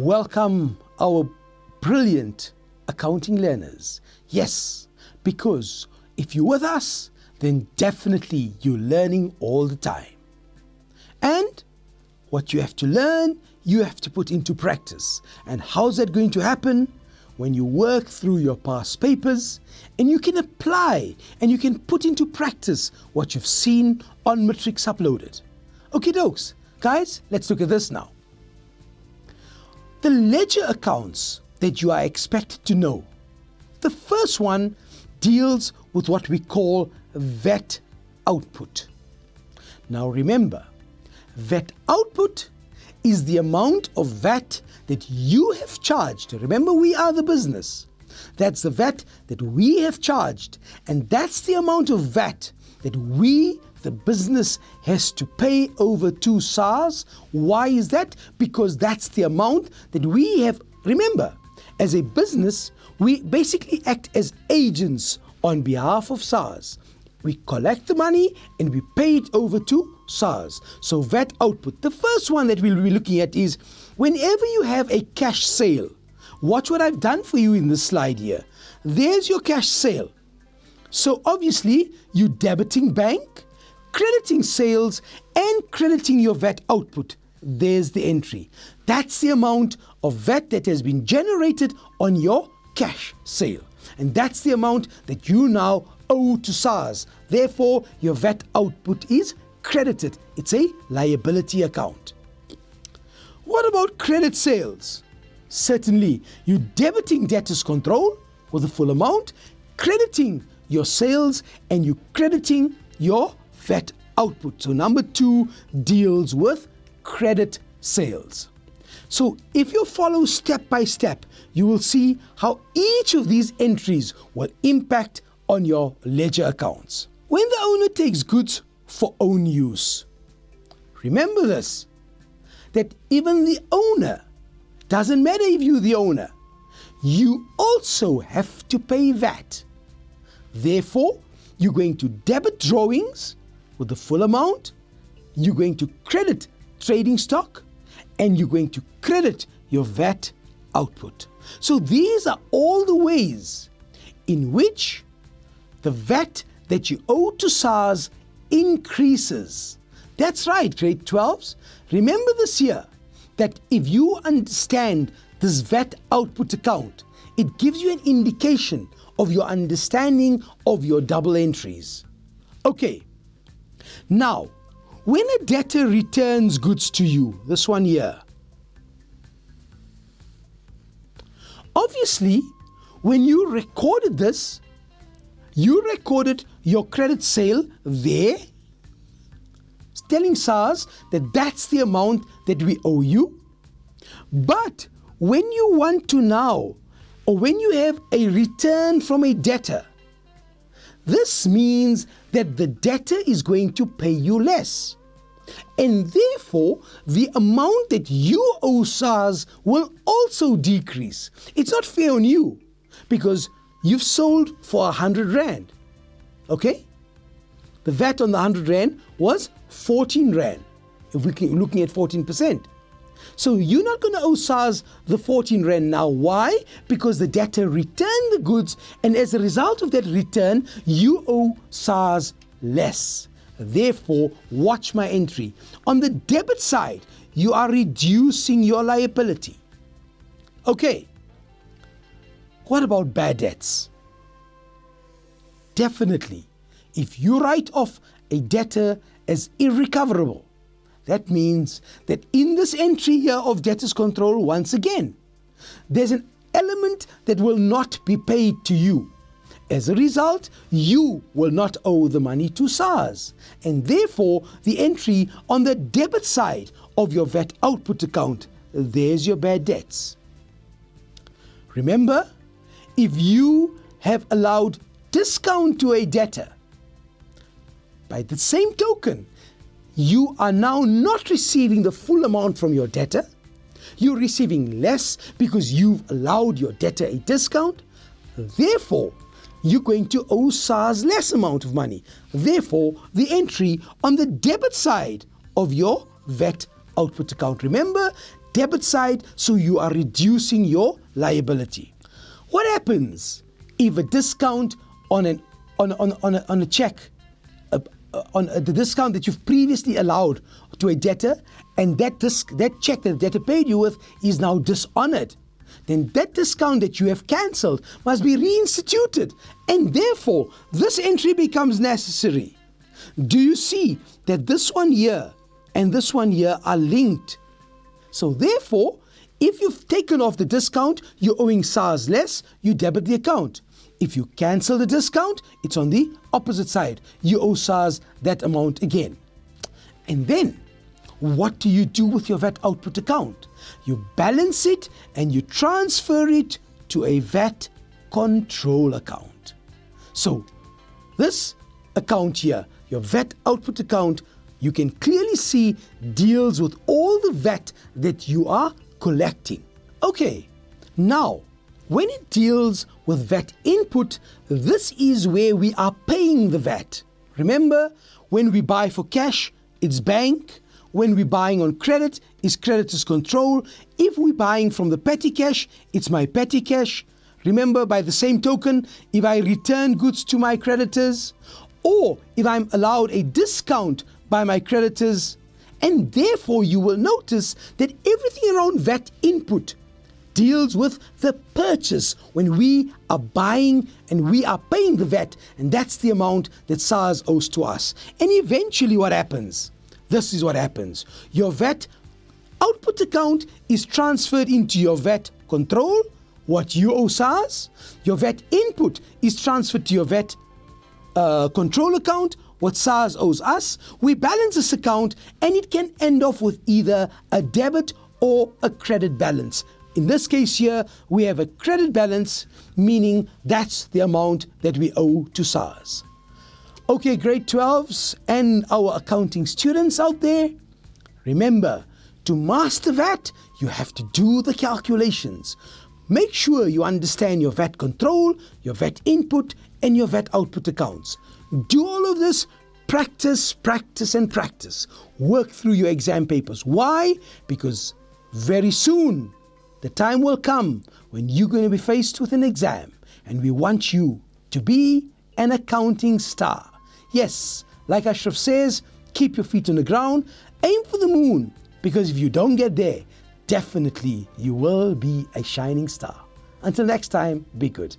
Welcome our brilliant accounting learners. Yes, because if you're with us, then definitely you're learning all the time. And what you have to learn, you have to put into practice. And how's that going to happen? When you work through your past papers and you can apply and you can put into practice what you've seen on Matrix Uploaded. Okay, dokes, guys, let's look at this now. The ledger accounts that you are expected to know. The first one deals with what we call VAT output. Now remember, VAT output is the amount of VAT that you have charged. Remember, we are the business. That's the VAT that we have charged, and that's the amount of VAT that we, the business, has to pay over to SARS. Why is that? Because that's the amount that we have. Remember, as a business, we basically act as agents on behalf of SARS. We collect the money and we pay it over to SARS. So VAT output. The first one that we'll be looking at is whenever you have a cash sale. Watch what I've done for you in this slide here. There's your cash sale. So obviously you're debiting bank, crediting sales, and crediting your VAT output. There's the entry. That's the amount of VAT that has been generated on your cash sale. And that's the amount that you now owe to SARS. Therefore, your VAT output is credited. It's a liability account. What about credit sales? Certainly, you're debiting debtors control with the full amount, crediting your sales, and you're crediting your VAT output. So number 2 deals with credit sales. So if you follow step by step, you will see how each of these entries will impact on your ledger accounts. When the owner takes goods for own use, remember this, that even the owner, doesn't matter if you're the owner, you also have to pay VAT. Therefore, you're going to debit drawings with the full amount, you're going to credit trading stock, and you're going to credit your VAT output. So these are all the ways in which the VAT that you owe to SARS increases. That's right, grade 12s. Remember this here, that if you understand this VAT output account, it gives you an indication of your understanding of your double entries. Okay, now, when a debtor returns goods to you, this one here, obviously, when you recorded this, you recorded your credit sale there, telling SARS that that's the amount that we owe you. But when you want to now, or when you have a return from a debtor, this means that the debtor is going to pay you less. And therefore, the amount that you owe SARS will also decrease. It's not fair on you because you've sold for 100 Rand. Okay? The VAT on the 100 Rand was 14 Rand, if we're looking at 14%. So you're not going to owe SARS the 14 Rand now. Why? Because the debtor returned the goods, and as a result of that return, you owe SARS less. Therefore, watch my entry. On the debit side, you are reducing your liability. Okay. What about bad debts? Definitely, if you write off a debtor as irrecoverable, that means that in this entry here of debtors control, once again, there's an element that will not be paid to you. As a result, you will not owe the money to SARS, and therefore the entry on the debit side of your VAT output account, there's your bad debts. Remember, if you have allowed discount to a debtor, by the same token, you are now not receiving the full amount from your debtor. You're receiving less because you've allowed your debtor a discount. Therefore, you're going to owe SARS less amount of money. Therefore, the entry on the debit side of your VAT output account. Remember, debit side, so you are reducing your liability. What happens if a discount on a check, on the discount that you've previously allowed to a debtor, and that check that the debtor paid you with is now dishonored? Then that discount that you have cancelled must be reinstituted, and therefore this entry becomes necessary. Do you see that this one here and this one here are linked? So therefore, if you've taken off the discount, you're owing SARS less, you debit the account. If you cancel the discount, it's on the opposite side. You owe SARS that amount again. And then, what do you do with your VAT output account? You balance it and you transfer it to a VAT control account. So, this account here, your VAT output account, you can clearly see deals with all the VAT that you are collecting. Okay, now, when it deals with VAT input, this is where we are paying the VAT. Remember, when we buy for cash, it's bank. When we're buying on credit, it's creditor's control. If we're buying from the petty cash, it's my petty cash. Remember, by the same token, if I return goods to my creditors, or if I'm allowed a discount by my creditors, and therefore you will notice that everything around VAT input deals with the purchase when we are buying and we are paying the VAT, and that's the amount that SARS owes to us. And eventually what happens? This is what happens. Your VAT output account is transferred into your VAT control, what you owe SARS. Your VAT input is transferred to your VAT control account, what SARS owes us. We balance this account and it can end off with either a debit or a credit balance. In this case here, we have a credit balance, meaning that's the amount that we owe to SARS. Okay, grade 12s and our accounting students out there, remember, to master VAT, you have to do the calculations. Make sure you understand your VAT control, your VAT input, and your VAT output accounts. Do all of this, practice, practice, and practice. Work through your exam papers. Why? Because very soon, the time will come when you're going to be faced with an exam, and we want you to be an accounting star. Yes, like Ashraf says, keep your feet on the ground, aim for the moon, because if you don't get there, definitely you will be a shining star. Until next time, be good.